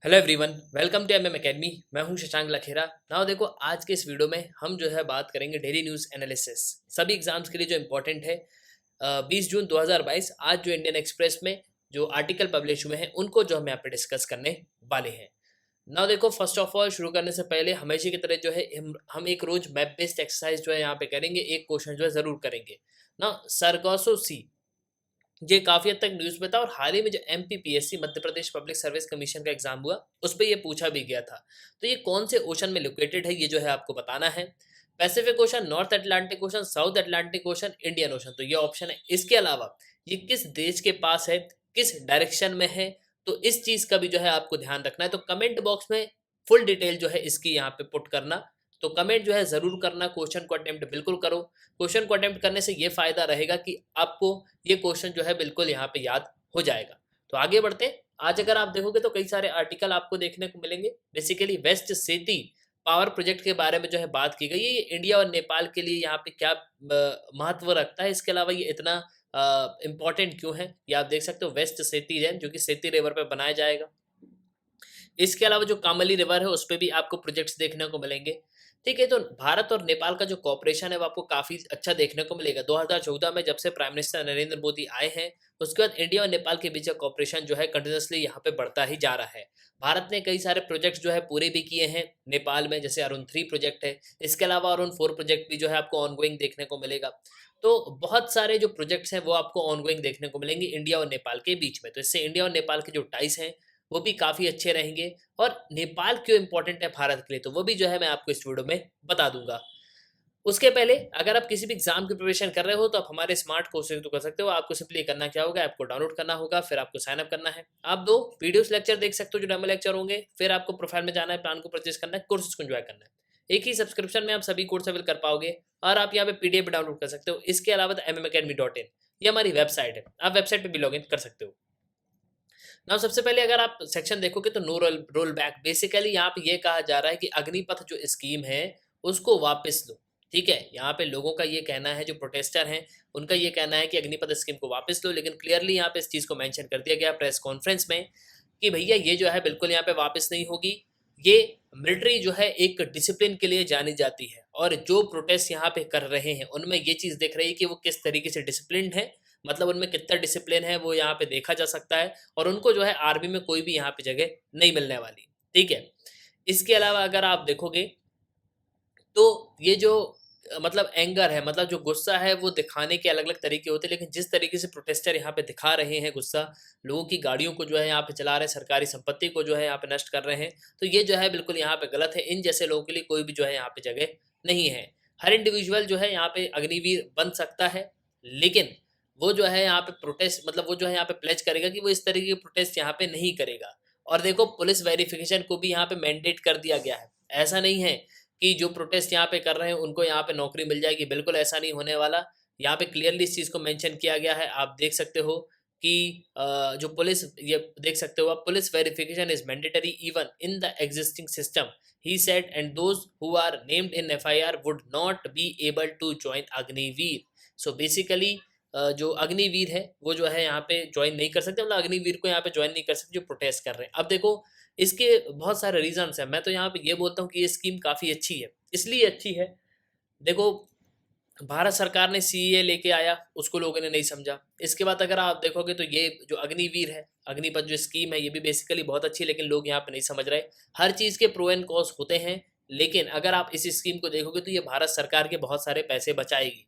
Hello everyone, welcome to MM academy. मैं हूं Shashank Lakhera. Now देखो, आज के इस वीडियो में हम जो है बात करेंगे डेली न्यूज़ एनालिसिस सभी एग्जाम्स के लिए जो इम्पोर्टेंट है। 20 जून 2022 आज जो इंडियन एक्सप्रेस में जो आर्टिकल पब्लिश हुए हैं उनको जो हम यहाँ पे डिस्कस करने वाले हैं। नाउ देखो, फर्स्ट ऑफ ऑल शुरू करने से पहले हमेशा की तरह जो है हम एक रोज मैप बेस्ड एक्सरसाइज जो है यहाँ पे करेंगे। एक क्वेश्चन जो है ज़रूर करेंगे ना। सरगोसो सी ये काफ़ी हद तक न्यूज़ में था और हाल ही में जो MPPSC Madhya Pradesh public service commission का एग्जाम हुआ उस पर ये पूछा भी गया था। तो ये कौन से ओशन में लोकेटेड है ये जो है आपको बताना है। Pacific ocean, north Atlantic ocean, south Atlantic ocean, Indian ocean, तो ये ऑप्शन है। इसके अलावा ये किस देश के पास है, किस डायरेक्शन में है, तो इस चीज़ का भी जो है आपको ध्यान रखना है। तो कमेंट बॉक्स में फुल डिटेल जो है इसकी यहाँ पे पुट करना। तो कमेंट जो है ज़रूर करना, क्वेश्चन को अटेम्प्ट बिल्कुल करो। क्वेश्चन को अटेम्प्ट करने से ये फ़ायदा रहेगा कि आपको ये क्वेश्चन जो है बिल्कुल यहाँ पे याद हो जाएगा। तो आगे बढ़ते हैं। आज अगर आप देखोगे तो कई सारे आर्टिकल आपको देखने को मिलेंगे। बेसिकली वेस्ट सेती पावर प्रोजेक्ट के बारे में जो है बात की गई है। ये इंडिया और नेपाल के लिए यहाँ पे क्या महत्व रखता है, इसके अलावा ये इतना इम्पोर्टेंट क्यों है, ये आप देख सकते हो। वेस्ट सेती डैम जो कि सेती रिवर पे बनाया जाएगा। इसके अलावा जो कामली रिवर है उस पे भी आपको प्रोजेक्ट्स देखने को मिलेंगे। ठीक है, तो भारत और नेपाल का जो कॉपरेशन है वो आपको काफ़ी अच्छा देखने को मिलेगा। 2014 में जब से प्राइम मिनिस्टर नरेंद्र मोदी आए हैं उसके बाद इंडिया और नेपाल के बीच का कॉपरेशन जो है कंटिन्यूसली यहाँ पे बढ़ता ही जा रहा है। भारत ने कई सारे प्रोजेक्ट्स जो है पूरे भी किए हैं नेपाल में, जैसे अरुण 3 प्रोजेक्ट है। इसके अलावा अरुण 4 प्रोजेक्ट भी जो है आपको ऑनगोइंग देखने को मिलेगा। तो बहुत सारे जो प्रोजेक्ट्स हैं वो आपको ऑनगोइंग देखने को मिलेंगे इंडिया और नेपाल के बीच में। तो इससे इंडिया और नेपाल के जो टाइज हैं वो भी काफ़ी अच्छे रहेंगे। और नेपाल क्यों इंपॉर्टेंट है भारत के लिए, तो वो भी जो है मैं आपको इस वीडियो में बता दूंगा। उसके पहले अगर आप किसी भी एग्जाम की प्रिपरेशन कर रहे हो तो आप हमारे स्मार्ट कोर्सेज तो कर सकते हो। आपको सिंपली करना क्या होगा, आपको डाउनलोड करना होगा, फिर आपको साइन अप करना है। आप दो पीडीएफ लेक्चर देख सकते हो जो डेमो लेक्चर होंगे, फिर आपको प्रोफाइल में जाना है, प्लान को परचेज करना है, कोर्सेज को एंजॉय करना है। एक ही सब्सक्रिप्शन में आप सभी कोर्स अवेल कर पाओगे और आप यहाँ पे पीडीएफ डाउनलोड कर सकते हो। इसके अलावा mmacademy.in ये हमारी वेबसाइट है, आप वेबसाइट पर भी लॉग इन कर सकते हो। नाउ सबसे पहले अगर आप सेक्शन देखोगे तो नो रोल बैक, बेसिकली यहाँ पे ये कहा जा रहा है कि अग्निपथ जो स्कीम है उसको वापस लो। ठीक है, यहाँ पे लोगों का ये कहना है, जो प्रोटेस्टर हैं उनका ये कहना है कि अग्निपथ स्कीम को वापस लो, लेकिन क्लियरली यहाँ पे इस चीज़ को मेंशन कर दिया गया प्रेस कॉन्फ्रेंस में कि भैया ये जो है बिल्कुल यहाँ पे वापस नहीं होगी। ये मिलिट्री जो है एक डिसिप्लिन के लिए जानी जाती है और जो प्रोटेस्ट यहाँ पे कर रहे हैं उनमें ये चीज़ दिख रही है कि वो किस तरीके से डिसिप्लिन है, मतलब उनमें कितना डिसिप्लिन है वो यहाँ पे देखा जा सकता है। और उनको जो है आर्मी में कोई भी यहाँ पे जगह नहीं मिलने वाली। ठीक है, इसके अलावा अगर आप देखोगे तो ये जो मतलब एंगर है, मतलब जो गुस्सा है वो दिखाने के अलग अलग तरीके होते हैं, लेकिन जिस तरीके से प्रोटेस्टर यहाँ पे दिखा रहे हैं गुस्सा, लोगों की गाड़ियों को जो है यहाँ पे चला रहे हैं, सरकारी संपत्ति को जो है यहाँ पे नष्ट कर रहे हैं, तो ये जो है बिल्कुल यहाँ पे गलत है। इन जैसे लोगों के लिए कोई भी जो है यहाँ पे जगह नहीं है। हर इंडिविजुअल जो है यहाँ पे अग्निवीर बन सकता है, लेकिन वो जो है यहाँ पे प्रोटेस्ट, मतलब वो जो है यहाँ पे प्लेज करेगा कि वो इस तरीके के प्रोटेस्ट यहाँ पे नहीं करेगा। और देखो, पुलिस वेरिफिकेशन को भी यहाँ पे मैंडेट कर दिया गया है। ऐसा नहीं है कि जो प्रोटेस्ट यहाँ पे कर रहे हैं उनको यहाँ पे नौकरी मिल जाएगी, बिल्कुल ऐसा नहीं होने वाला। यहाँ पे क्लियरली इस चीज़ को मेंशन किया गया है, आप देख सकते हो कि जो पुलिस, ये देख सकते हो आप, police verification is mandatory even in the existing system he said, and those who are named in FIR would not be able to join Agniveer. So basically जो अग्निवीर है वो जो है यहाँ पे ज्वाइन नहीं कर सकते, मतलब अग्निवीर को यहाँ पे ज्वाइन नहीं कर सकते जो प्रोटेस्ट कर रहे हैं। अब देखो, इसके बहुत सारे रीजंस हैं। मैं तो यहाँ पे ये बोलता हूँ कि ये स्कीम काफ़ी अच्छी है। इसलिए अच्छी है, देखो, भारत सरकार ने सीए लेके आया, उसको लोगों ने नहीं समझा। इसके बाद अगर आप देखोगे तो ये जो अग्निवीर है, अग्निपथ जो स्कीम है, ये भी बेसिकली बहुत अच्छी है, लेकिन लोग यहाँ पे नहीं समझ रहे। हर चीज़ के प्रो एंड कॉन्स होते हैं, लेकिन अगर आप इस स्कीम को देखोगे तो ये भारत सरकार के बहुत सारे पैसे बचाएगी।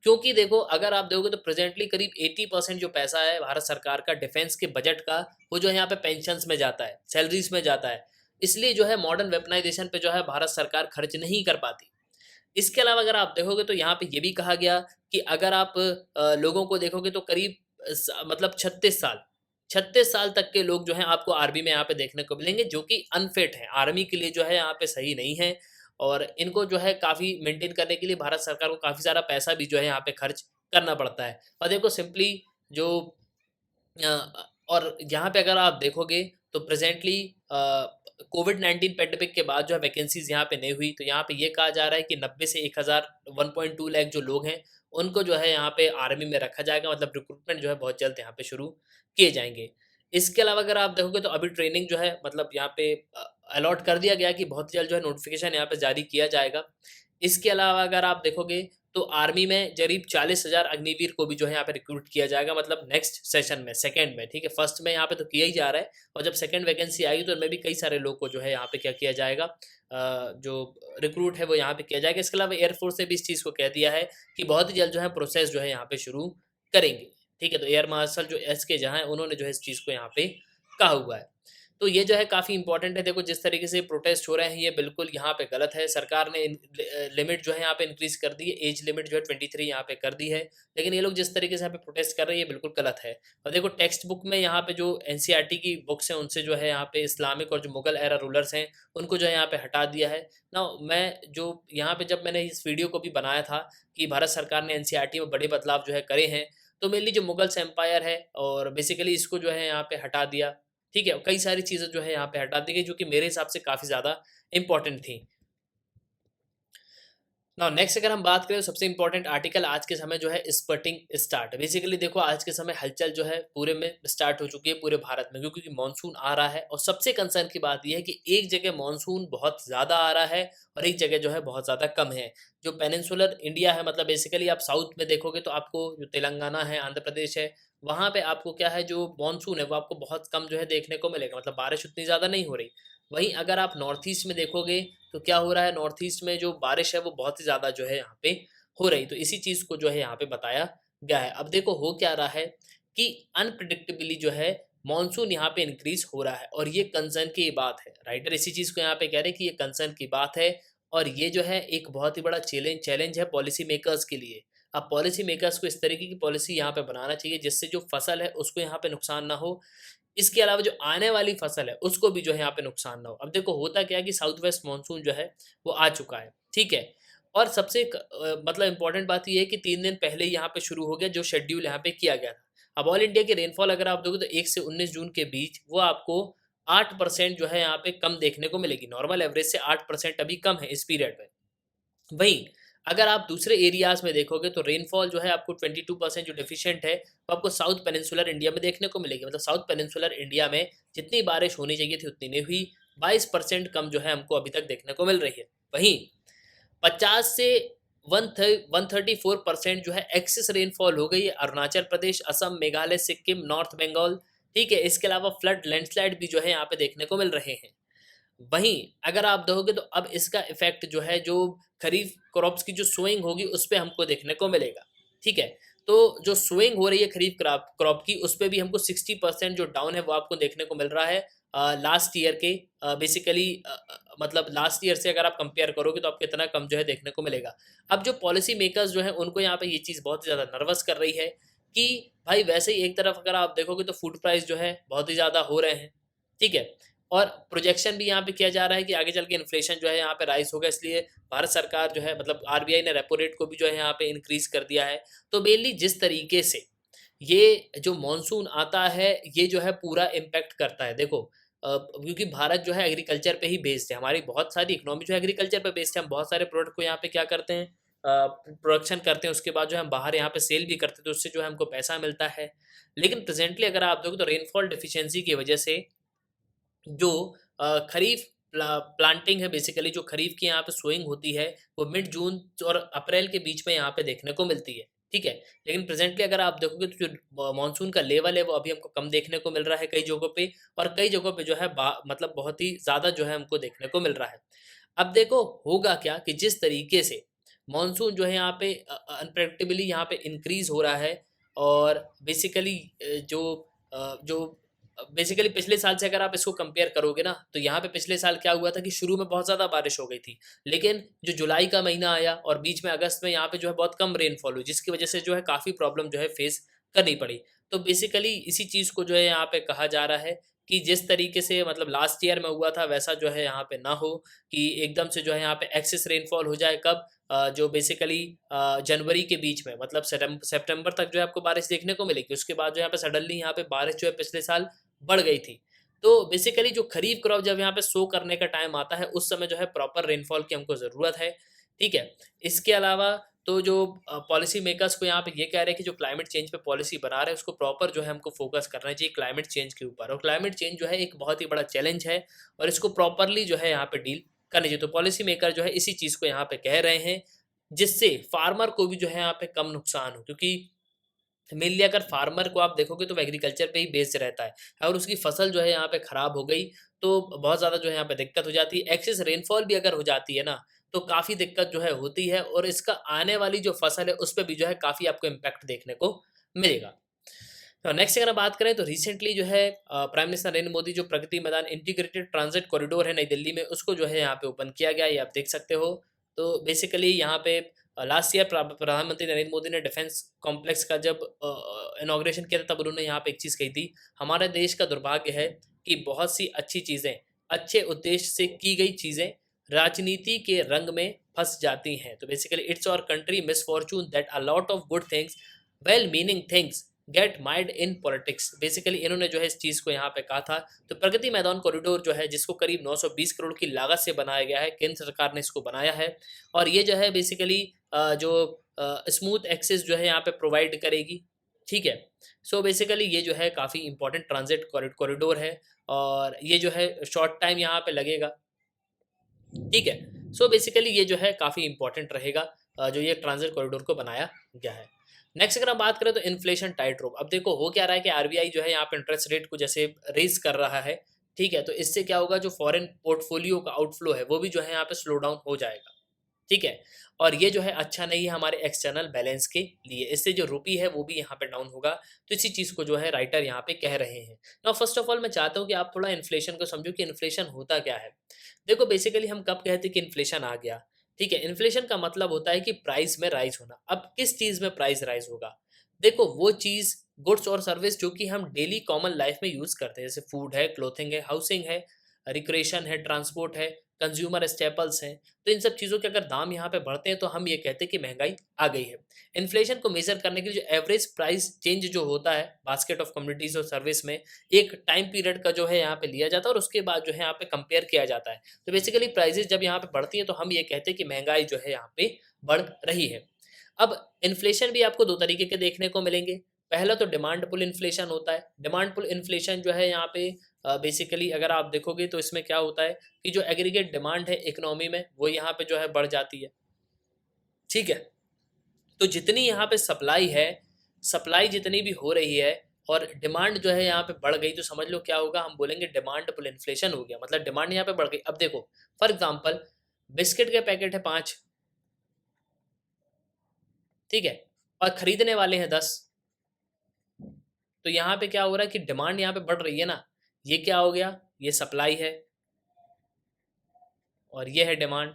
क्योंकि देखो, अगर आप देखोगे तो प्रेजेंटली करीब 80% जो पैसा है भारत सरकार का डिफेंस के बजट का, वो जो है यहाँ पे पेंशन्स में जाता है, सैलरीज में जाता है। इसलिए जो है मॉडर्न वेपनाइजेशन पे जो है भारत सरकार खर्च नहीं कर पाती। इसके अलावा अगर आप देखोगे तो यहाँ पे ये भी कहा गया कि अगर आप लोगों को देखोगे तो करीब मतलब 36 साल तक के लोग जो हैं आपको आर्मी में यहाँ पे देखने को मिलेंगे, जो कि अनफिट है, आर्मी के लिए जो है यहाँ पे सही नहीं है। और इनको जो है काफ़ी मेंटेन करने के लिए भारत सरकार को काफ़ी सारा पैसा भी जो है यहाँ पे खर्च करना पड़ता है। और देखो सिंपली जो और यहाँ पे अगर आप देखोगे तो प्रेजेंटली कोविड-19 पैंडेमिक के बाद जो है वैकेंसीज यहाँ पे नहीं हुई, तो यहाँ पे ये कहा जा रहा है कि 90 से 1000 1.2 लाख जो लोग हैं उनको जो है यहाँ पे आर्मी में रखा जाएगा, मतलब रिक्रूटमेंट जो है बहुत जल्द यहाँ पे शुरू किए जाएंगे। इसके अलावा अगर आप देखोगे तो अभी ट्रेनिंग जो है मतलब यहाँ पे अलॉट कर दिया गया कि बहुत जल्द जो है नोटिफिकेशन यहाँ पे जारी किया जाएगा। इसके अलावा अगर आप देखोगे तो आर्मी में करीब 40,000 अग्निवीर को भी जो है यहाँ पे रिक्रूट किया जाएगा, मतलब नेक्स्ट सेशन में, सेकंड में, ठीक है। फर्स्ट में यहाँ पे तो किया ही जा रहा है, और जब सेकंड वैकेंसी आएगी तो उनमें भी कई सारे लोग को जो है यहाँ पे क्या किया जाएगा, जो रिक्रूट है वो यहाँ पे किया जाएगा। इसके अलावा एयरफोर्स ने भी इस चीज़ को कह दिया है कि बहुत ही जल्द जो है प्रोसेस जो है यहाँ पे शुरू करेंगे, ठीक है। तो एयर मार्शल जो SK जहाँ है उन्होंने जो है इस चीज़ को यहाँ पे कहा हुआ है। तो ये जो है काफ़ी इंपॉर्टेंट है। देखो जिस तरीके से प्रोटेस्ट हो रहे हैं ये बिल्कुल यहाँ पे गलत है। सरकार ने लिमिट जो है यहाँ पे इंक्रीज़ कर दी है, एज लिमिट जो है 23 यहाँ पे कर दी है। लेकिन ये लोग जिस तरीके से यहाँ पे प्रोटेस्ट कर रहे हैं ये बिल्कुल गलत है। और देखो टेक्स्ट बुक में यहाँ पे जो NCERT की बुक्स हैं उनसे जो है यहाँ पे इस्लामिक और जो मुगल एरा रूलर्स हैं उनको जो है यहाँ पे हटा दिया है ना। मैं जो यहाँ पे जब मैंने इस वीडियो को भी बनाया था कि भारत सरकार ने NCERT में बड़े बदलाव जो है करे हैं, तो मेनली जो मुगल्स एम्पायर है और बेसिकली इसको जो है यहाँ पे हटा दिया, ठीक है। कई सारी चीज़ें जो है यहाँ पे हटा दी गई जो कि मेरे हिसाब से काफ़ी ज़्यादा इंपॉर्टेंट थी। नाउ नेक्स्ट अगर हम बात करें तो सबसे इंपॉर्टेंट आर्टिकल आज के समय जो है स्पर्टिंग स्टार्ट। बेसिकली देखो आज के समय हलचल जो है पूरे में स्टार्ट हो चुकी है पूरे भारत में, क्योंकि मानसून आ रहा है। और सबसे कंसर्न की बात यह है कि एक जगह मानसून बहुत ज़्यादा आ रहा है और एक जगह जो है बहुत ज़्यादा कम है। जो पेनिनसुलर इंडिया है, मतलब बेसिकली आप साउथ में देखोगे तो आपको जो तेलंगाना है, आंध्र प्रदेश है, वहाँ पे आपको क्या है जो मानसून है वो आपको बहुत कम जो है देखने को मिलेगा, मतलब बारिश उतनी ज़्यादा नहीं हो रही। वहीं अगर आप नॉर्थ ईस्ट में देखोगे तो क्या हो रहा है, नॉर्थ ईस्ट में जो बारिश है वो बहुत ही ज़्यादा जो है यहाँ पे हो रही। तो इसी चीज़ को जो है यहाँ पे बताया गया है। अब देखो हो क्या रहा है कि अनप्रिडिक्टेबली जो है मॉनसून यहाँ पे इंक्रीज हो रहा है और ये कंसर्न की बात है। राइटर इसी चीज़ को यहाँ पे कह रहे हैं कि ये कंसर्न की बात है और ये जो है एक बहुत ही बड़ा चैलेंज है पॉलिसी मेकर्स के लिए। अब पॉलिसी मेकर्स को इस तरीके की पॉलिसी यहाँ पे बनाना चाहिए जिससे जो फसल है उसको यहाँ पे नुकसान ना हो, इसके अलावा जो आने वाली फसल है उसको भी जो है यहाँ पे नुकसान ना हो। अब देखो होता क्या है कि साउथ वेस्ट मानसून जो है वो आ चुका है, ठीक है। और सबसे मतलब इंपॉर्टेंट बात ये है कि 3 दिन पहले ही यहाँ पे शुरू हो गया जो शेड्यूल यहाँ पे किया गया था। अब ऑल इंडिया की रेनफॉल अगर आप दोगे तो 1 से 19 जून के बीच वो आपको 8% जो है यहाँ पे कम देखने को मिलेगी। नॉर्मल एवरेज से 8% अभी कम है इस पीरियड में। वहीं अगर आप दूसरे एरियाज में देखोगे तो रेनफॉल जो है आपको 22% जो डेफिशिएंट है वो आपको साउथ पेनिनसुलर इंडिया में देखने को मिलेगी। मतलब साउथ पेनिनसुलर इंडिया में जितनी बारिश होनी चाहिए थी उतनी नहीं हुई, 22% कम जो है हमको अभी तक देखने को मिल रही है। वहीं 50 से 134% जो है एक्सेस रेनफॉल हो गई है अरुणाचल प्रदेश, असम, मेघालय, सिक्किम, नॉर्थ बंगाल, ठीक है। इसके अलावा फ्लड लैंडस्लाइड भी जो है यहाँ पे देखने को मिल रहे हैं। वहीं अगर आप देखोगे तो अब इसका इफेक्ट जो है जो खरीफ क्रॉप्स की जो सोइंग होगी उस पे हमको देखने को मिलेगा, ठीक है। तो जो सोइंग हो रही है खरीफ क्रॉप क्रॉप की उस पे भी हमको 60% जो डाउन है वो आपको देखने को मिल रहा है लास्ट ईयर के। बेसिकली मतलब लास्ट ईयर से अगर आप कंपेयर करोगे तो आपको इतना कम जो है देखने को मिलेगा। अब जो पॉलिसी मेकर्स जो है उनको यहाँ पे ये चीज़ बहुत ज़्यादा नर्वस कर रही है कि भाई वैसे ही एक तरफ अगर आप देखोगे तो फूड प्राइस जो है बहुत ही ज़्यादा हो रहे हैं, ठीक है। और प्रोजेक्शन भी यहाँ पे किया जा रहा है कि आगे चल के इन्फ्लेशन जो है यहाँ पे राइज होगा, इसलिए भारत सरकार जो है मतलब RBI ने रेपो रेट को भी जो है यहाँ पे इंक्रीज कर दिया है। तो मेनली जिस तरीके से ये जो मॉनसून आता है ये जो है पूरा इम्पैक्ट करता है। देखो क्योंकि भारत जो है एग्रीकल्चर पे ही बेस्ड है, हमारी बहुत सारी इकोनॉमी जो है एग्रीकल्चर पे बेस्ड है। हम बहुत सारे प्रोडक्ट को यहाँ पे क्या करते हैं, प्रोडक्शन करते हैं, उसके बाद जो है हम बाहर यहाँ पे सेल भी करते हैं, तो उससे जो है हमको पैसा मिलता है। लेकिन प्रेजेंटली अगर आप देखो तो रेनफॉल डिफिशियंसी की वजह से जो खरीफ प्लांटिंग है, बेसिकली जो खरीफ की यहाँ पे सोइंग होती है वो मिड जून और अप्रैल के बीच में यहाँ पे देखने को मिलती है, ठीक है। लेकिन प्रेजेंटली अगर आप देखोगे तो जो मानसून का लेवल है वो अभी हमको कम देखने को मिल रहा है कई जगहों पे, और कई जगहों पे जो है मतलब बहुत ही ज़्यादा जो है हमको देखने को मिल रहा है। अब देखो होगा क्या कि जिस तरीके से मानसून जो है यहाँ पे अनप्रेडिक्टेबली यहाँ पे इंक्रीज हो रहा है और बेसिकली जो बेसिकली पिछले साल से अगर आप इसको कंपेयर करोगे ना तो यहाँ पे पिछले साल क्या हुआ था कि शुरू में बहुत ज़्यादा बारिश हो गई थी, लेकिन जो जुलाई का महीना आया और बीच में अगस्त में यहाँ पे जो है बहुत कम रेनफॉल हुई, जिसकी वजह से जो है काफ़ी प्रॉब्लम जो है फेस करनी पड़ी। तो बेसिकली इसी चीज़ को जो है यहाँ पे कहा जा रहा है कि जिस तरीके से मतलब लास्ट ईयर में हुआ था वैसा जो है यहाँ पे ना हो कि एकदम से जो है यहाँ पे एक्सेस रेनफॉल हो जाए। कब जो बेसिकली जनवरी के बीच में मतलब सितंबर तक जो है आपको बारिश देखने को मिलेगी, उसके बाद जो यहाँ पे सडनली यहाँ पे बारिश जो है पिछले साल बढ़ गई थी। तो बेसिकली जो खरीफ क्रॉप जब यहाँ पे सो करने का टाइम आता है उस समय जो है प्रॉपर रेनफॉल की हमको ज़रूरत है, ठीक है। इसके अलावा तो जो पॉलिसी मेकर्स को यहाँ पे ये कह रहे हैं कि जो क्लाइमेट चेंज पे पॉलिसी बना रहे हैं उसको प्रॉपर जो है हमको फोकस करना चाहिए क्लाइमेट चेंज के ऊपर, और क्लाइमेट चेंज जो है एक बहुत ही बड़ा चैलेंज है और इसको प्रॉपरली जो है यहाँ पे डील करनी चाहिए। तो पॉलिसी मेकर जो है इसी चीज़ को यहाँ पे कह रहे हैं, जिससे फार्मर को भी जो है यहाँ पे कम नुकसान हो, क्योंकि मेनली अगर फार्मर को आप देखोगे तो वो एग्रीकल्चर पे ही बेस्ड रहता है। अगर उसकी फसल जो है यहाँ पे खराब हो गई तो बहुत ज़्यादा जो है यहाँ पे दिक्कत हो जाती है। एक्सेस रेनफॉल भी अगर हो जाती है ना तो काफ़ी दिक्कत जो है होती है, और इसका आने वाली जो फसल है उस पे भी जो है काफ़ी आपको इम्पैक्ट देखने को मिलेगा। तो नेक्स्ट अगर हम बात करें तो रिसेंटली जो है प्राइम मिनिस्टर नरेंद्र मोदी जो Pragati Maidan integrated transit corridor है नई दिल्ली में, उसको जो है यहाँ पे ओपन किया गया है, ये आप देख सकते हो। तो बेसिकली यहाँ पे लास्ट ईयर प्रधानमंत्री नरेंद्र मोदी ने डिफेंस कॉम्प्लेक्स का जब इनॉग्रेशन किया था तब उन्होंने यहाँ पे एक चीज़ कही थी, हमारे देश का दुर्भाग्य है कि बहुत सी अच्छी चीज़ें, अच्छे उद्देश्य से की गई चीज़ें राजनीति के रंग में फंस जाती हैं। तो basically it's our country misfortune that a lot of good things, well meaning things get mired in politics. Basically इन्होंने जो है इस चीज़ को यहाँ पे कहा था। तो प्रगति मैदान कॉरिडोर जो है जिसको करीब 920 करोड़ की लागत से बनाया गया है, केंद्र सरकार ने इसको बनाया है, और ये जो है बेसिकली जो स्मूथ एक्सेस जो है यहाँ पे प्रोवाइड करेगी। ठीक है, सो बेसिकली ये जो है काफ़ी इंपॉर्टेंट ट्रांजिट कॉरिडोर है, और ये जो है शॉर्ट टाइम यहाँ पे लगेगा। ठीक है, सो बेसिकली ये जो है काफ़ी इंपॉर्टेंट रहेगा जो ये ट्रांजिट कॉरिडोर को बनाया गया है। नेक्स्ट अगर हम बात करें तो इन्फ्लेशन टाइट रोप। अब देखो हो क्या रहा है कि आरबीआई जो है यहाँ पे इंटरेस्ट रेट को जैसे रेज कर रहा है, ठीक है, तो इससे क्या होगा, जो फॉरेन पोर्टफोलियो का आउटफ्लो है वो भी जो है यहाँ पे स्लो डाउन हो जाएगा। ठीक है, और ये जो है अच्छा नहीं है हमारे एक्सटर्नल बैलेंस के लिए, इससे जो रुपी है वो भी यहाँ पे डाउन होगा। तो इसी चीज़ को जो है राइटर यहाँ पे कह रहे हैं। नाउ फर्स्ट ऑफ ऑल मैं चाहता हूँ कि आप थोड़ा इन्फ्लेशन को समझो कि इन्फ्लेशन होता क्या है। देखो बेसिकली हम कब कहते हैं कि इन्फ्लेशन आ गया, ठीक है, इन्फ्लेशन का मतलब होता है कि प्राइस में राइज होना। अब किस चीज़ में प्राइस राइज होगा, देखो वो चीज़ गुड्स और सर्विस जो कि हम डेली कॉमन लाइफ में यूज़ करते हैं, जैसे फूड है, क्लोथिंग है, हाउसिंग है, रिक्रिएशन है, ट्रांसपोर्ट है, कंज्यूमर स्टेपल्स हैं। तो इन सब चीज़ों के अगर दाम यहाँ पे बढ़ते हैं तो हम ये कहते हैं कि महंगाई आ गई है। इन्फ्लेशन को मेजर करने के लिए जो एवरेज प्राइस चेंज जो होता है बास्केट ऑफ कम्युनिटीज और सर्विस में, एक टाइम पीरियड का जो है यहाँ पे लिया जाता है और उसके बाद जो है यहाँ पे कंपेयर किया जाता है। तो बेसिकली प्राइजेस जब यहाँ पे बढ़ती है तो हम ये कहते हैं कि महंगाई जो है यहाँ पे बढ़ रही है। अब इन्फ्लेशन भी आपको दो तरीके के देखने को मिलेंगे। पहला तो डिमांड पुल इन्फ्लेशन होता है। डिमांड पुल इन्फ्लेशन जो है यहाँ पे बेसिकली अगर आप देखोगे तो इसमें क्या होता है कि जो एग्रीगेट डिमांड है इकोनॉमी में वो यहाँ पे जो है बढ़ जाती है। ठीक है, तो जितनी यहाँ पे सप्लाई है, सप्लाई जितनी भी हो रही है और डिमांड जो है यहाँ पे बढ़ गई, तो समझ लो क्या होगा, हम बोलेंगे डिमांड पुल इन्फ्लेशन हो गया, मतलब डिमांड यहाँ पे बढ़ गई। अब देखो फॉर एग्जाम्पल बिस्किट के पैकेट है 5, ठीक है, और खरीदने वाले हैं 10, तो यहाँ पे क्या हो रहा है कि डिमांड यहाँ पे बढ़ रही है ना, ये क्या हो गया, ये सप्लाई है और ये है डिमांड।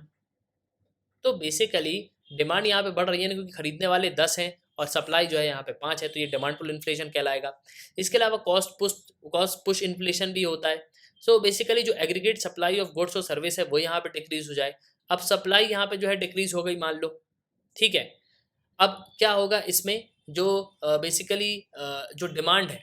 तो बेसिकली डिमांड यहाँ पे बढ़ रही है ना, क्योंकि खरीदने वाले 10 हैं और सप्लाई जो है यहाँ पे 5 है, तो ये डिमांड पुल इन्फ्लेशन कहलाएगा। इसके अलावा कॉस्ट पुश इन्फ्लेशन भी होता है। सो बेसिकली जो एग्रीगेट सप्लाई ऑफ गुड्स और सर्विस है वो यहाँ पे डिक्रीज हो जाए। अब सप्लाई यहाँ पे जो है डिक्रीज हो गई मान लो, ठीक है, अब क्या होगा इसमें, जो बेसिकली जो डिमांड है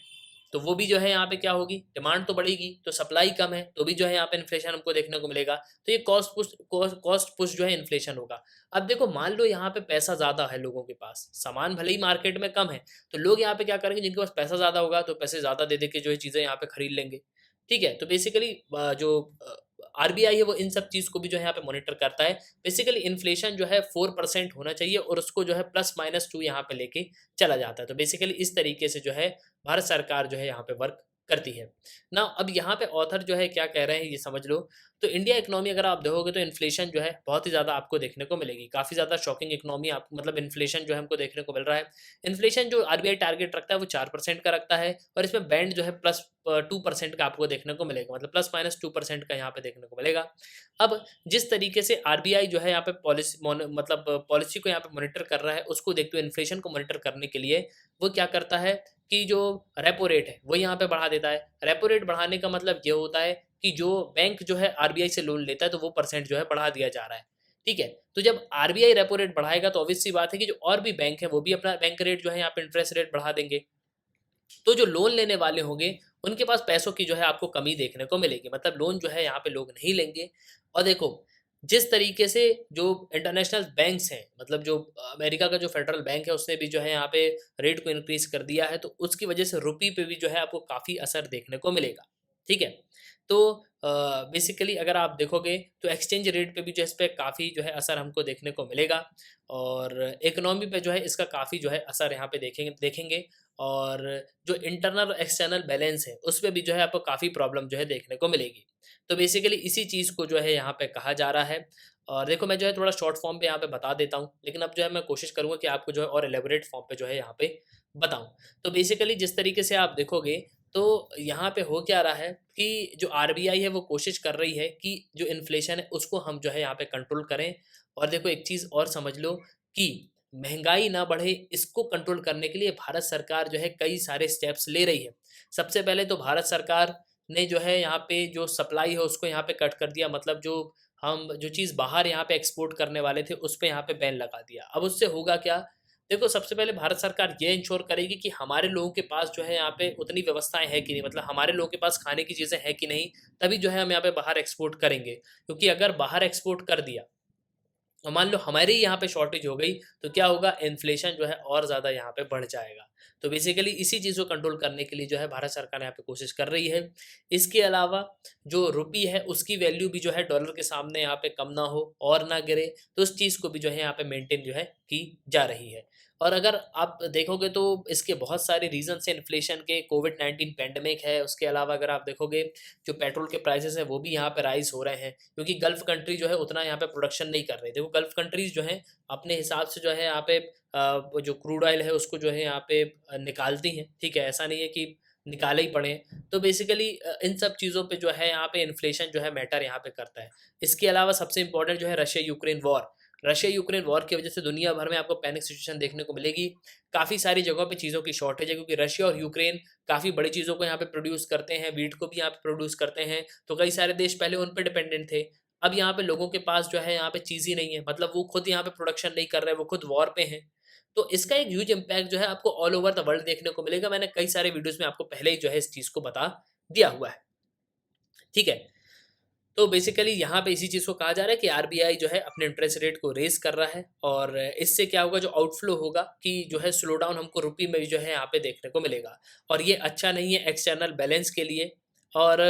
तो वो भी जो है यहाँ पे क्या होगी, डिमांड तो बढ़ेगी तो सप्लाई कम है तो भी जो है यहाँ पे इन्फ्लेशन हमको देखने को मिलेगा। तो ये कॉस्ट पुश जो है इन्फ्लेशन होगा। अब देखो मान लो यहाँ पे पैसा ज़्यादा है लोगों के पास, सामान भले ही मार्केट में कम है, तो लोग यहाँ पे क्या करेंगे, जिनके पास पैसा ज़्यादा होगा तो पैसे ज़्यादा दे दे के जो है चीज़ें यहाँ पे खरीद लेंगे। ठीक है, तो बेसिकली जो आरबीआई है वो इन सब चीज़ को भी जो है यहाँ पे मॉनिटर करता है। बेसिकली इन्फ्लेशन जो है 4% होना चाहिए और उसको जो है +-2 यहाँ पे लेके चला जाता है। तो बेसिकली इस तरीके से जो है भारत सरकार जो है यहाँ पे वर्क करती है ना। अब यहाँ पे ऑथर जो है क्या कह रहे हैं ये समझ लो। तो इंडिया इकोनॉमी अगर आप देखोगे तो इन्फ्लेशन जो है बहुत ही ज़्यादा आपको देखने को मिलेगी, काफ़ी ज़्यादा शॉकिंग इकोनॉमी आप मतलब इन्फ्लेशन जो है हमको देखने को मिल रहा है। इन्फ्लेशन जो आरबीआई टारगेट रखता है वो 4% का रखता है और इसमें बैंड जो है +2% का आपको देखने को मिलेगा, मतलब +-2% का यहाँ पे देखने को मिलेगा। अब जिस तरीके से आरबीआई जो है यहाँ पे मतलब पॉलिसी को यहाँ पे मॉनिटर कर रहा है, उसको देखते हुए इन्फ्लेशन को मॉनिटर करने के लिए वो क्या करता है कि जो रेपो रेट है वो यहाँ पे बढ़ा देता है। रेपो रेट बढ़ाने का मतलब ये होता है कि जो बैंक जो है आरबीआई से लोन लेता है तो वो परसेंट जो है बढ़ा दिया जा रहा है। ठीक है, तो जब आरबीआई रेपो रेट बढ़ाएगा तो ऑब्वियस सी बात है कि जो और भी बैंक है वो भी अपना बैंक रेट जो है यहाँ पे इंटरेस्ट रेट बढ़ा देंगे। तो जो लोन लेने वाले होंगे उनके पास पैसों की जो है आपको कमी देखने को मिलेगी, मतलब लोन जो है यहाँ पे लोग नहीं लेंगे। और देखो जिस तरीके से जो इंटरनेशनल बैंक्स हैं, मतलब जो अमेरिका का जो फेडरल बैंक है उसने भी जो है यहाँ पे रेट को इंक्रीज कर दिया है, तो उसकी वजह से रुपी पे भी जो है आपको काफ़ी असर देखने को मिलेगा। ठीक है, तो बेसिकली अगर आप देखोगे तो एक्सचेंज रेट पे भी जो है इस पर काफ़ी जो है असर हमको देखने को मिलेगा, और इकोनॉमी पे जो है इसका काफ़ी जो है असर यहाँ पे देखेंगे देखेंगे और जो इंटरनल और एक्सटर्नल बैलेंस है उस पर भी जो है आपको काफ़ी प्रॉब्लम जो है देखने को मिलेगी। तो बेसिकली इसी चीज़ को जो है यहाँ पे कहा जा रहा है। और देखो मैं जो है थोड़ा शॉर्ट फॉर्म पे यहाँ पे बता देता हूँ, लेकिन अब जो है मैं कोशिश करूँगा कि आपको जो है और एलेबोरेट फॉर्म पे जो है यहाँ पे बताऊँ। तो बेसिकली जिस तरीके से आप देखोगे तो यहाँ पे हो क्या रहा है कि जो आरबीआई है वो कोशिश कर रही है कि जो इन्फ्लेशन है उसको हम जो है यहाँ पे कंट्रोल करें। और देखो एक चीज़ और समझ लो कि महंगाई ना बढ़े, इसको कंट्रोल करने के लिए भारत सरकार जो है कई सारे स्टेप्स ले रही है। सबसे पहले तो भारत सरकार ने जो है यहाँ पे जो सप्लाई है उसको यहाँ पे कट कर दिया, मतलब जो हम जो चीज़ बाहर यहाँ पे एक्सपोर्ट करने वाले थे उस पे यहाँ पे बैन लगा दिया। अब उससे होगा क्या? देखो सबसे पहले भारत सरकार ये इंश्योर करेगी कि हमारे लोगों के पास जो है यहाँ पे उतनी व्यवस्थाएं हैं कि नहीं, मतलब हमारे लोगों के पास खाने की चीज़ें हैं कि नहीं, तभी जो है हम यहाँ पे बाहर एक्सपोर्ट करेंगे। क्योंकि अगर बाहर एक्सपोर्ट कर दिया और मान लो हमारे ही यहाँ पे शॉर्टेज हो गई, तो क्या होगा? इन्फ्लेशन जो है और ज़्यादा यहाँ पे बढ़ जाएगा। तो बेसिकली इसी चीज़ को कंट्रोल करने के लिए जो है भारत सरकार यहाँ पे कोशिश कर रही है। इसके अलावा जो रुपी है उसकी वैल्यू भी जो है डॉलर के सामने यहाँ पे कम ना हो और ना गिरे, तो उस चीज़ को भी जो है यहाँ पे मेंटेन जो है की जा रही है। और अगर आप देखोगे तो इसके बहुत सारे रीजंस हैं इन्फ्लेशन के। कोविड-19 पैंडेमिक है, उसके अलावा अगर आप देखोगे जो पेट्रोल के प्राइसेस हैं वो भी यहाँ पे राइज़ हो रहे हैं, क्योंकि गल्फ़ कंट्री जो है उतना यहाँ पे प्रोडक्शन नहीं कर रही। देखो गल्फ़ कंट्रीज़ जो हैं अपने हिसाब से जो है यहाँ पे वो जो क्रूड ऑयल है उसको जो है यहाँ पे निकालती हैं, ठीक है? ऐसा नहीं है कि निकाले ही पड़े हैं। तो बेसिकली इन सब चीज़ों पे जो है यहाँ पे इन्फ्लेशन जो है मैटर यहाँ पे करता है। इसके अलावा सबसे इम्पोर्टेंट जो है रशिया-यूक्रेन वॉर। रशिया-यूक्रेन वॉर की वजह से दुनिया भर में आपको पैनिक सिचुएशन देखने को मिलेगी। काफ़ी सारी जगहों पे चीज़ों की शॉर्टेज है, क्योंकि रशिया और यूक्रेन काफ़ी बड़ी चीज़ों को यहाँ पे प्रोड्यूस करते हैं, व्हीट को भी यहाँ पे प्रोड्यूस करते हैं। तो कई सारे देश पहले उन पे डिपेंडेंट थे। अब यहाँ पे लोगों के पास जो है यहाँ पे चीज़ ही नहीं है, मतलब वो खुद यहाँ पे प्रोडक्शन नहीं कर रहे हैं, वो खुद वॉर पे हैं। तो इसका एक ह्यूज इम्पैक्ट जो है आपको ऑल ओवर द वर्ल्ड देखने को मिलेगा। मैंने कई सारे वीडियोज़ में आपको पहले ही जो है इस चीज़ को बता दिया हुआ है। ठीक है? तो बेसिकली यहाँ पे इसी चीज़ को कहा जा रहा है कि आरबीआई जो है अपने इंटरेस्ट रेट को रेज़ कर रहा है, और इससे क्या होगा, जो आउटफ्लो होगा कि जो है स्लो डाउन हमको रुपये में भी जो है यहाँ पे देखने को मिलेगा। और ये अच्छा नहीं है एक्सटर्नल बैलेंस के लिए। और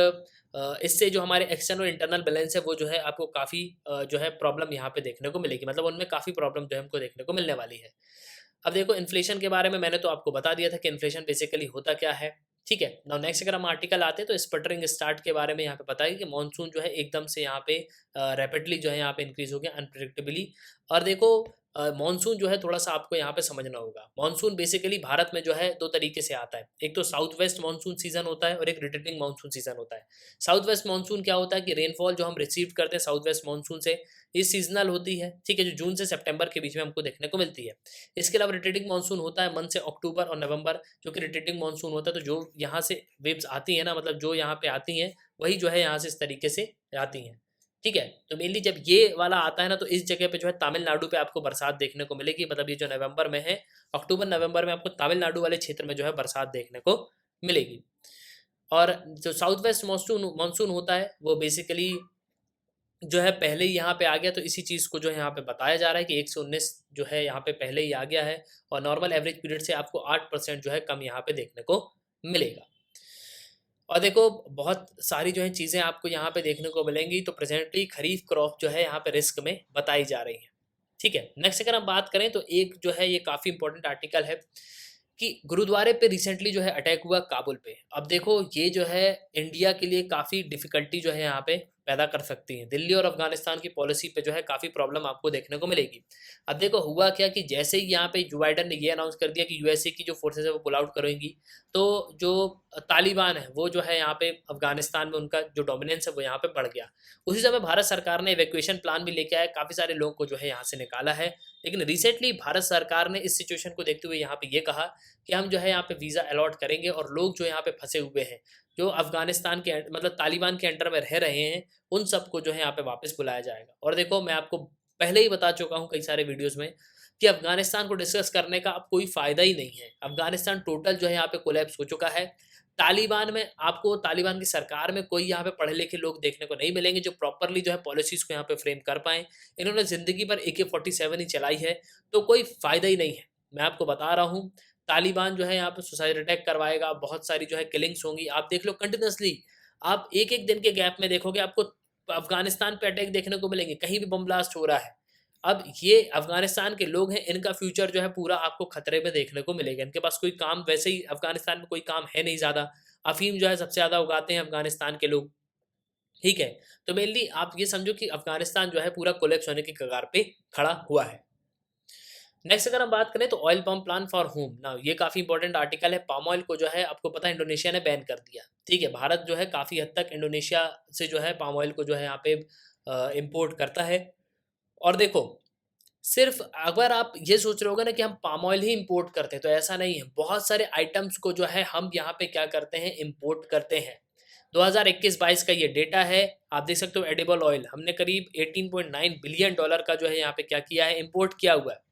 इससे जो हमारे एक्सटर्नल और इंटरनल बैलेंस है वो जो है आपको काफ़ी जो है प्रॉब्लम यहाँ पे देखने को मिलेगी, मतलब उनमें काफ़ी प्रॉब्लम जो है हमको देखने को मिलने वाली है। अब देखो इन्फ्लेशन के बारे में मैंने तो आपको बता दिया था कि इन्फ्लेशन बेसिकली होता क्या है। ठीक है, नाउ नेक्स्ट अगर हम आर्टिकल आते हैं तो स्पटरिंग स्टार्ट के बारे में यहाँ पे बताइए कि मॉनसून जो है एकदम से यहाँ पे रैपिडली जो है यहाँ पे इंक्रीज हो गया अनप्रिडिक्टेबली। और देखो मॉनसून जो है थोड़ा सा आपको यहाँ पे समझना होगा। मॉनसून बेसिकली भारत में जो है दो तरीके से आता है, एक तो साउथ वेस्ट मानसून सीजन होता है और एक रिटर्निंग मानसून सीजन होता है। साउथ वेस्ट मानसून क्या होता है कि रेनफॉल जो हम रिसीव करते हैं साउथ वेस्ट मानसून से, ये सीजनल होती है, ठीक है, जो जून से सितंबर के बीच में हमको देखने को मिलती है। इसके अलावा रिटर्निंग मानसून होता है मंथ से अक्टूबर और नवंबर, जो कि रिटर्निंग मानसून होता है। तो जो यहाँ से वेव्स आती हैं ना, मतलब जो यहाँ पे आती हैं वही जो है यहाँ से इस तरीके से आती हैं। ठीक है, तो मेनली जब ये वाला आता है ना, तो इस जगह पे जो है तमिलनाडु पे आपको बरसात देखने को मिलेगी, मतलब ये जो नवंबर में है, अक्टूबर नवंबर में आपको तमिलनाडु वाले क्षेत्र में जो है बरसात देखने को मिलेगी। और जो साउथ वेस्ट मानसून मानसून होता है वो बेसिकली जो है पहले ही यहाँ पे आ गया, तो इसी चीज़ को जो है यहाँ पे बताया जा रहा है कि 1 से 19 जो है यहाँ पे पहले ही आ गया है, और नॉर्मल एवरेज पीरियड से आपको 8% जो है कम यहाँ पे देखने को मिलेगा। और देखो बहुत सारी जो है चीज़ें आपको यहाँ पे देखने को मिलेंगी। तो प्रेजेंटली खरीफ क्रॉप जो है यहाँ पे रिस्क में बताई जा रही है। ठीक है, नेक्स्ट अगर हम बात करें तो एक जो है ये काफ़ी इंपॉर्टेंट आर्टिकल है कि गुरुद्वारे पे रिसेंटली जो है अटैक हुआ काबुल पे। अब देखो ये जो है इंडिया के लिए काफ़ी डिफ़िकल्टी जो है यहाँ पे पैदा कर सकती है। दिल्ली और अफ़गानिस्तान की पॉलिसी पे जो है काफ़ी प्रॉब्लम आपको देखने को मिलेगी। अब देखो हुआ क्या कि जैसे ही यहाँ पे जो बाइडेन ने ये अनाउंस कर दिया कि यूएसए की जो फोर्सेस है वो पुल आउट करेंगी, तो जो तालिबान है वो जो है यहाँ पे अफ़गानिस्तान में उनका जो डोमिनेंस है वो यहाँ पे बढ़ गया। उसी समय भारत सरकार ने इवैक्यूएशन प्लान भी लेके आया, काफ़ी सारे लोगों को जो है यहाँ से निकाला है। लेकिन रिसेंटली भारत सरकार ने इस सिचुएशन को देखते हुए यहाँ पे ये कहा कि हम जो है यहाँ पे वीज़ा अलॉट करेंगे, और लोग जो यहाँ पे फंसे हुए हैं, जो अफ़गानिस्तान के मतलब तालिबान के अंडर में रह रहे हैं, उन सबको जो है यहाँ पे वापस बुलाया जाएगा। और देखो मैं आपको पहले ही बता चुका हूँ कई सारे वीडियोज़ में कि अफ़गानिस्तान को डिस्कस करने का अब कोई फ़ायदा ही नहीं है। अफ़गानिस्तान टोटल जो है यहाँ पे कोलैप्स हो चुका है। तालिबान में आपको तालिबान की सरकार में कोई यहाँ पे पढ़े लिखे लोग देखने को नहीं मिलेंगे जो प्रॉपरली जो है पॉलिसीज को यहाँ पे फ्रेम कर पाएँ। इन्होंने ज़िंदगी भर AK-47 ही चलाई है, तो कोई फ़ायदा ही नहीं है। मैं आपको बता रहा हूँ, तालिबान जो है यहाँ पे सुसाइड अटैक करवाएगा, बहुत सारी जो है किलिंग्स होंगी। आप देख लो कंटिन्यूअसली, आप एक-एक दिन के गैप में देखोगे आपको अफ़गानिस्तान पे अटैक देखने को मिलेंगे, कहीं भी बम ब्लास्ट हो रहा है। अब ये अफ़गानिस्तान के लोग हैं, इनका फ्यूचर जो है पूरा आपको खतरे में देखने को मिलेगा। इनके पास कोई काम, वैसे ही अफ़गानिस्तान में कोई काम है नहीं ज़्यादा। अफ़ीम जो है सबसे ज़्यादा उगाते हैं अफ़गानिस्तान के लोग, ठीक है? तो मेनली आप ये समझो कि अफ़गानिस्तान जो है पूरा कोलैप्स होने की कगार पे खड़ा हुआ है। नेक्स्ट अगर हम बात करें तो oil pump plan for home ना, ये काफ़ी इंपॉर्टेंट आर्टिकल है। पाम ऑयल को जो है आपको पता है इंडोनेशिया ने बैन कर दिया, ठीक है? भारत जो है काफ़ी हद तक इंडोनेशिया से जो है पाम ऑयल को जो है यहाँ पे इम्पोर्ट करता है। और देखो, सिर्फ अगर आप ये सोच रहे होगे ना कि हम पाम ऑयल ही इंपोर्ट करते हैं, तो ऐसा नहीं है। बहुत सारे आइटम्स को जो है हम यहाँ पे क्या करते हैं, इंपोर्ट करते हैं। 2021-22 का ये डेटा है, आप देख सकते हो। एडिबल ऑयल हमने करीब $18.9 बिलियन का जो है यहाँ पे क्या किया है, इंपोर्ट किया हुआ है।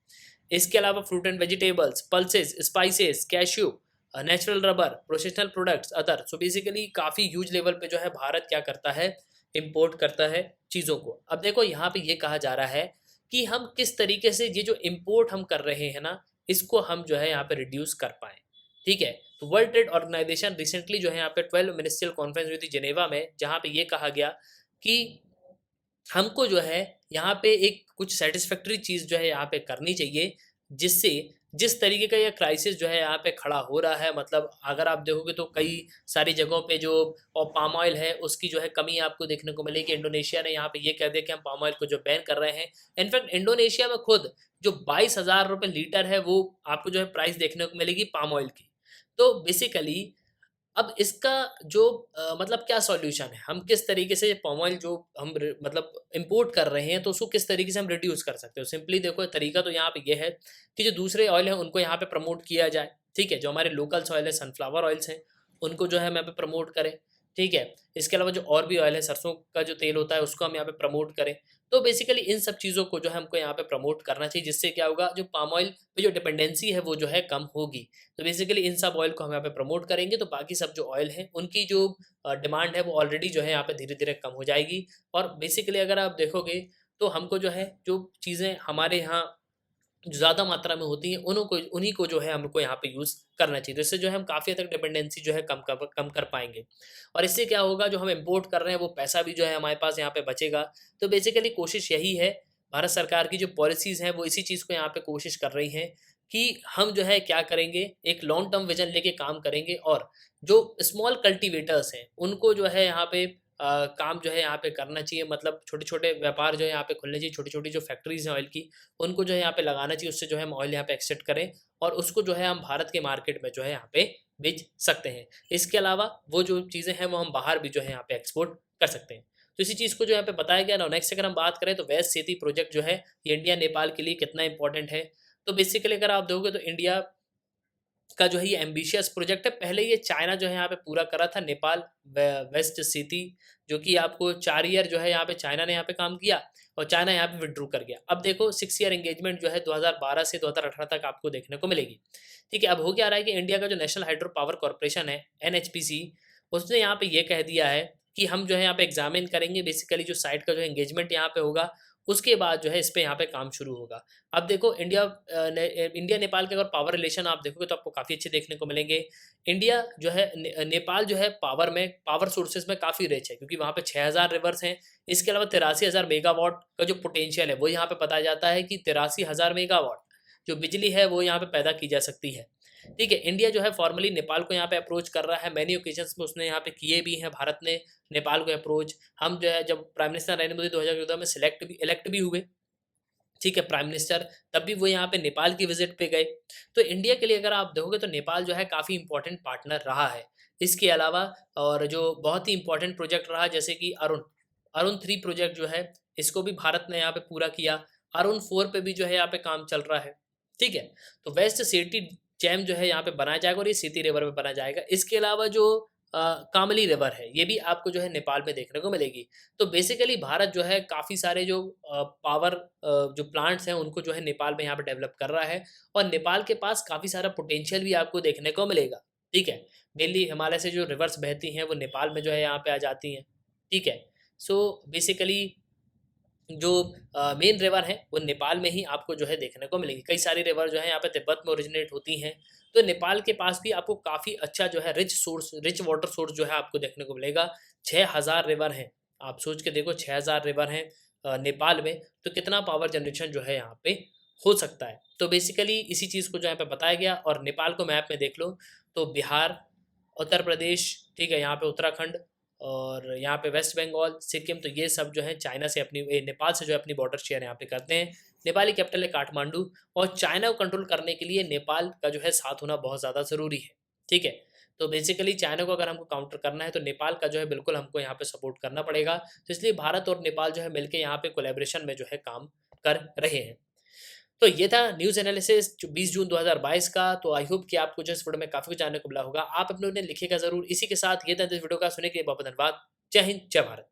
इसके अलावा fruit and vegetables, pulses, spices, cashew, natural rubber, professional products, other. So basically काफ़ी ह्यूज लेवल पे जो है भारत क्या करता है, इंपोर्ट करता है चीज़ों को। अब देखो यहाँ पे ये कहा जा रहा है कि हम किस तरीके से ये जो इंपोर्ट हम कर रहे हैं ना, इसको हम जो है यहाँ पे रिड्यूस कर पाएँ, ठीक है? तो वर्ल्ड ट्रेड ऑर्गेनाइजेशन रिसेंटली जो है यहाँ पे 12 मिनिस्ट्रियल कॉन्फ्रेंस हुई थी जिनेवा में, जहाँ पे ये कहा गया कि हमको जो है यहाँ पे एक कुछ सैटिस्फैक्टरी चीज़ जो है यहाँ पे करनी चाहिए, जिससे जिस तरीके का ये क्राइसिस जो है यहाँ पे खड़ा हो रहा है, मतलब अगर आप देखोगे तो कई सारी जगहों पे जो पाम ऑयल है उसकी जो है कमी आपको देखने को मिलेगी। इंडोनेशिया ने यहाँ पे ये कह दिया कि हम पाम ऑयल को जो बैन कर रहे हैं। इनफैक्ट इंडोनेशिया में खुद जो 22,000 रुपये लीटर है वो आपको जो है प्राइस देखने को मिलेगी पाम ऑयल की। तो बेसिकली अब इसका जो मतलब क्या सॉल्यूशन है? हम किस तरीके से पाम ऑयल जो हम मतलब इंपोर्ट कर रहे हैं, तो उसको किस तरीके से हम रिड्यूस कर सकते हो? सिंपली देखो, तरीका तो यहाँ पे ये है कि जो दूसरे ऑयल हैं उनको यहाँ पे प्रमोट किया जाए, ठीक है? जो हमारे लोकल्स ऑयल है, सनफ्लावर ऑयल्स हैं, उनको जो है हम यहाँ पे प्रमोट करें, ठीक है? इसके अलावा जो और भी ऑयल है, सरसों का जो तेल होता है उसको हम यहाँ पे प्रमोट करें। तो बेसिकली इन सब चीज़ों को जो है हमको यहाँ पे प्रमोट करना चाहिए, जिससे क्या होगा, जो पाम ऑयल पे जो डिपेंडेंसी है वो जो है कम होगी। तो बेसिकली इन सब ऑयल को हम यहाँ पे प्रमोट करेंगे, तो बाकी सब जो ऑयल हैं उनकी जो डिमांड है वो ऑलरेडी जो है यहाँ पे धीरे-धीरे कम हो जाएगी। और बेसिकली अगर आप देखोगे तो हमको जो है जो चीज़ें हमारे यहाँ जो ज़्यादा मात्रा में होती हैं उन्हीं को जो है हमको यहाँ पे यूज़ करना चाहिए। तो इससे जो है हम काफ़ी हद तक डिपेंडेंसी जो है कम कर पाएँगे। और इससे क्या होगा, जो हम इम्पोर्ट कर रहे हैं वो पैसा भी जो है हमारे पास यहाँ पे बचेगा। तो बेसिकली कोशिश यही है, भारत सरकार की जो पॉलिसीज़ हैं वो इसी चीज़ को यहाँ पे कोशिश कर रही हैं कि हम जो है क्या करेंगे, एक लॉन्ग टर्म विज़न लेके काम करेंगे। और जो स्मॉल कल्टीवेटर्स हैं उनको जो है यहाँ पे काम जो है यहाँ पे करना चाहिए। मतलब छोटे-छोटे व्यापार जो है यहाँ पे खुलने चाहिए, छोटी-छोटी जो फैक्ट्रीज़ हैं ऑयल की, उनको जो है यहाँ पे लगाना चाहिए। उससे जो है हम ऑयल यहाँ पे एक्सट्रैक्ट करें और उसको जो है हम भारत के मार्केट में जो है यहाँ पे बेच सकते हैं। इसके अलावा वो जो चीज़ें हैं वो हम बाहर भी जो है यहाँ पे एक्सपोर्ट कर सकते हैं। तो इसी चीज़ को जो यहाँ पे बताया गया ना। नेक्स्ट अगर हम बात करें तो वेस्ट सेती प्रोजेक्ट जो है ये इंडिया नेपाल के लिए कितना इंपॉर्टेंट है। तो बेसिकली अगर आप देखोगे तो इंडिया का जो है ये एम्बिशियस प्रोजेक्ट है। पहले ये चाइना जो है यहाँ पे पूरा करा था, नेपाल वेस्ट सिटी, जो कि आपको 4 ईयर जो है यहाँ पे चाइना ने यहाँ पे काम किया और चाइना यहाँ पे विड्रू कर गया। अब देखो 6 ईयर एंगेजमेंट जो है 2012 से 2018 तक आपको देखने को मिलेगी, ठीक है? अब हो क्या रहा है कि इंडिया का जो नेशनल हाइड्रो पावर कॉर्पोरेशन है, NHPC, उसने यहाँ पे ये कह दिया है कि हम जो है यहाँ पे एग्जामिन करेंगे बेसिकली जो साइट का जो एंगेजमेंट यहाँ पे होगा, उसके बाद जो है इस पे यहाँ पे काम शुरू होगा। अब देखो इंडिया नेपाल के अगर पावर रिलेशन आप देखोगे तो आपको काफ़ी अच्छे देखने को मिलेंगे। इंडिया जो है नेपाल जो है पावर सोर्सेज में काफ़ी रिच है, क्योंकि वहाँ पे 6,000 रिवर्स हैं। इसके अलावा 83,000 मेगावाट का जो पोटेंशियल है वो यहाँ पे बताया जाता है कि 83,000 मेगावाट जो बिजली है वो यहाँ पे पैदा की जा सकती है, ठीक है? इंडिया जो है फॉर्मली नेपाल को यहाँ पे अप्रोच कर रहा है। मैनी ओकेजन्स में उसने यहाँ पे किए भी हैं, भारत ने नेपाल को अप्रोच। हम जो है जब प्राइम मिनिस्टर नरेंद्र मोदी 2014 में इलेक्ट भी हुए, ठीक है, प्राइम मिनिस्टर, तब भी वो यहाँ पे नेपाल की विजिट पे गए। तो इंडिया के लिए अगर आप देखोगे तो नेपाल जो है काफ़ी इंपॉर्टेंट पार्टनर रहा है। इसके अलावा और जो बहुत ही इंपॉर्टेंट प्रोजेक्ट रहा, जैसे कि अरुण 3 प्रोजेक्ट जो है इसको भी भारत ने यहाँ पे पूरा किया। अरुण 4 पे भी जो है यहाँ पे काम चल रहा है, ठीक है? तो वेस्ट सेठी डैम जो है यहाँ पे बनाया जाएगा और ये सीती रिवर में बनाया जाएगा। इसके अलावा जो कामली रिवर है ये भी आपको जो है नेपाल में देखने को मिलेगी। तो बेसिकली भारत जो है काफ़ी सारे जो पावर जो प्लांट्स हैं उनको जो है नेपाल में यहाँ पे डेवलप कर रहा है और नेपाल के पास काफ़ी सारा पोटेंशियल भी आपको देखने को मिलेगा। ठीक है। मेनली हिमालय से जो रिवर्स बहती हैं वो नेपाल में जो है यहाँ पे आ जाती हैं, ठीक है। सो बेसिकली जो मेन रिवर हैं वो नेपाल में ही आपको जो है देखने को मिलेंगी। कई सारी रिवर जो है यहाँ पे तिब्बत में ओरिजिनेट होती हैं, तो नेपाल के पास भी आपको काफ़ी अच्छा जो है रिच वाटर सोर्स जो है आपको देखने को मिलेगा। 6000 रिवर हैं, आप सोच के देखो 6000 रिवर हैं नेपाल में, तो कितना पावर जनरेशन जो है यहाँ पे हो सकता है। तो बेसिकली इसी चीज़ को जो यहाँ पे बताया गया। और नेपाल को मैप में देख लो तो बिहार, उत्तर प्रदेश, ठीक है, यहाँ पे उत्तराखंड और यहाँ पे वेस्ट बंगाल, सिक्किम, तो ये सब जो है चाइना से नेपाल से जो है अपनी बॉर्डर शेयर यहाँ पे करते हैं। नेपाली कैपिटल है काठमांडू, और चाइना को कंट्रोल करने के लिए नेपाल का जो है साथ होना बहुत ज़्यादा ज़रूरी है, ठीक है। तो बेसिकली चाइना को अगर हमको काउंटर करना है तो नेपाल का जो है बिल्कुल हमको यहाँ पे सपोर्ट करना पड़ेगा। तो इसलिए भारत और नेपाल जो है मिलकर यहाँ पे कोलेब्रेशन में जो है काम कर रहे हैं। तो ये था न्यूज़ एनालिसिस जो 20 जून 2022 का। तो आई होप कि आपको जो इस वीडियो में काफ़ी कुछ जानने को मिला होगा। आप अपने उन्हें लिखिएगा ज़रूर। इसी के साथ ये था इस वीडियो का। सुनने के लिए बहुत बहुत धन्यवाद। जय हिंद, जय भारत।